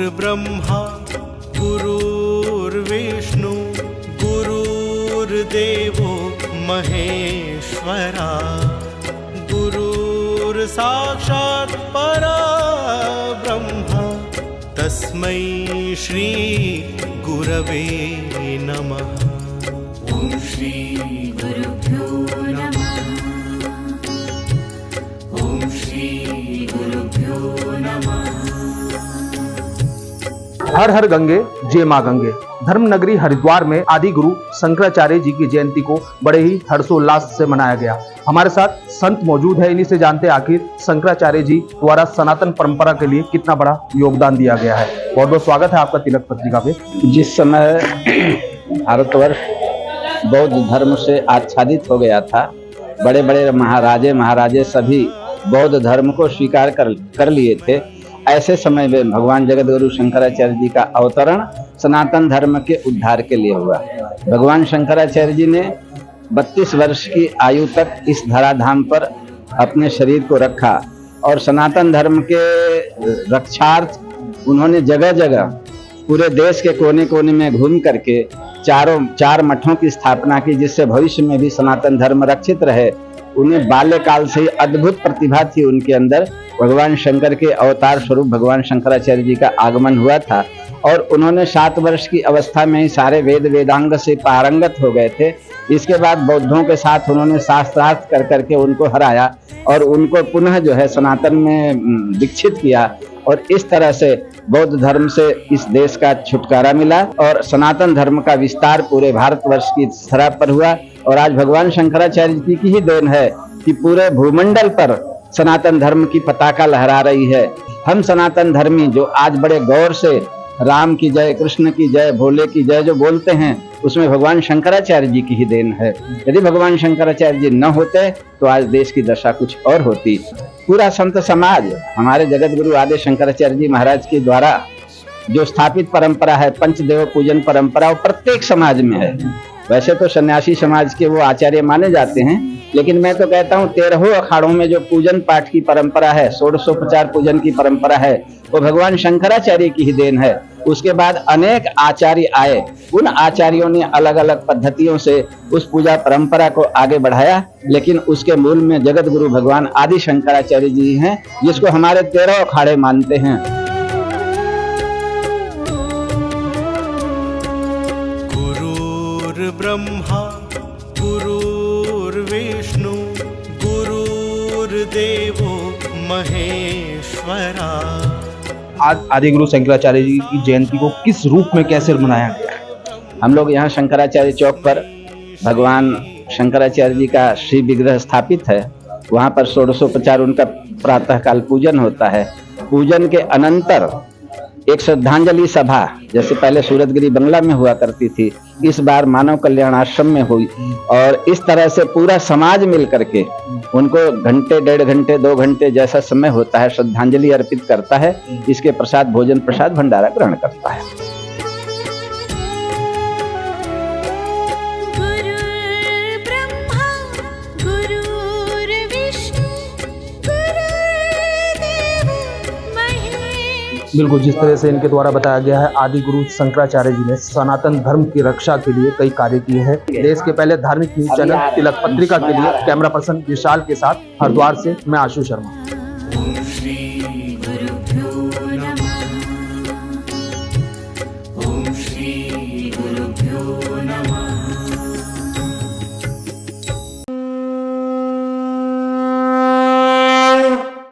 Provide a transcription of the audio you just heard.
गुरुर्ब्रह्मा गुरुर्विष्णु गुरुर्देवो महेश्वरा गुरुर्साक्षात् परब्रह्म तस्मै श्री गुरवे नमः। ओम श्री गुरुभ्यो नमः। ओम श्री गुरुभ्यो नमः। हर हर गंगे जय मां गंगे। धर्म नगरी हरिद्वार में आदि गुरु शंकराचार्य जी की जयंती को बड़े ही हर्षोल्लास से मनाया गया। हमारे साथ संत मौजूद है, इन्हीं से जानते हैं आखिर शंकराचार्य जी द्वारा सनातन परंपरा के लिए कितना बड़ा योगदान दिया गया है। बहुत बहुत स्वागत है आपका तिलक पत्रिका पे। जिस समय भारतवर्ष बौद्ध धर्म से आच्छादित हो गया था, बड़े बड़े महाराजे सभी बौद्ध धर्म को स्वीकार कर लिए थे, ऐसे समय में भगवान जगत गुरु शंकराचार्य जी का अवतरण सनातन धर्म के उद्धार के लिए हुआ। भगवान शंकराचार्य जी ने 32 वर्ष की आयु तक इस धराधाम पर अपने शरीर को रखा और सनातन धर्म के रक्षार्थ उन्होंने जगह जगह पूरे देश के कोने कोने में घूम करके चार मठों की स्थापना की, जिससे भविष्य में भी सनातन धर्म रक्षित रहे। उन्हें बाल्यकाल से ही अद्भुत प्रतिभा थी उनके अंदर। भगवान शंकर के अवतार स्वरूप भगवान शंकराचार्य जी का आगमन हुआ था और उन्होंने 7 वर्ष की अवस्था में ही सारे वेदांग से पारंगत हो गए थे। इसके बाद बौद्धों के साथ उन्होंने शास्त्रार्थ कर करके उनको हराया और उनको पुनः जो है सनातन में दीक्षित किया और इस तरह से बौद्ध धर्म से इस देश का छुटकारा मिला और सनातन धर्म का विस्तार पूरे भारतवर्ष की धरा पर हुआ। और आज भगवान शंकराचार्य जी की ही देन है कि पूरे भूमंडल पर सनातन धर्म की पताका लहरा रही है। हम सनातन धर्मी जो आज बड़े गौर से राम की जय, कृष्ण की जय, भोले की जय जो बोलते हैं, उसमें भगवान शंकराचार्य जी की ही देन है। यदि भगवान शंकराचार्य जी न होते तो आज देश की दशा कुछ और होती। पूरा संत समाज हमारे जगत गुरु आदि शंकराचार्य जी महाराज के द्वारा जो स्थापित परंपरा है, पंचदेव पूजन परंपरा, वो प्रत्येक समाज में है। वैसे तो सन्यासी समाज के वो आचार्य माने जाते हैं, लेकिन मैं तो कहता हूँ 13 अखाड़ों में जो पूजन पाठ की परंपरा है, 1650 पूजन की परंपरा है, वो भगवान शंकराचार्य की ही देन है। उसके बाद अनेक आचार्य आए, उन आचार्यों ने अलग अलग पद्धतियों से उस पूजा परंपरा को आगे बढ़ाया, लेकिन उसके मूल में जगत गुरु भगवान आदि शंकराचार्य जी हैं, जिसको हमारे 13 अखाड़े मानते हैं। गुरुर्ब्रह्मा गुरुर्विष्णु गुरुर्देवो महेश्वरा। आज आदि गुरु शंकराचार्य जी की जयंती को किस रूप में कैसे मनाया गया? हम लोग यहाँ शंकराचार्य चौक पर भगवान शंकराचार्य जी का श्री विग्रह स्थापित है। वहाँ पर 1650 उनका प्रातःकाल पूजन होता है। पूजन के अनंतर एक श्रद्धांजलि सभा, जैसे पहले सूरतगिरी बंगला में हुआ करती थी, इस बार मानव कल्याण आश्रम में हुई और इस तरह से पूरा समाज मिल करके उनको घंटे, 1.5 घंटे, 2 घंटे जैसा समय होता है श्रद्धांजलि अर्पित करता है। इसके प्रसाद भोजन प्रसाद भंडारा ग्रहण करता है। बिल्कुल, जिस तरह से इनके द्वारा बताया गया है, आदि गुरु शंकराचार्य जी ने सनातन धर्म की रक्षा के लिए कई कार्य किए हैं। देश के पहले धार्मिक न्यूज चैनल तिलक पत्रिका के लिए कैमरा पर्सन विशाल के साथ हरिद्वार से मैं आशु शर्मा।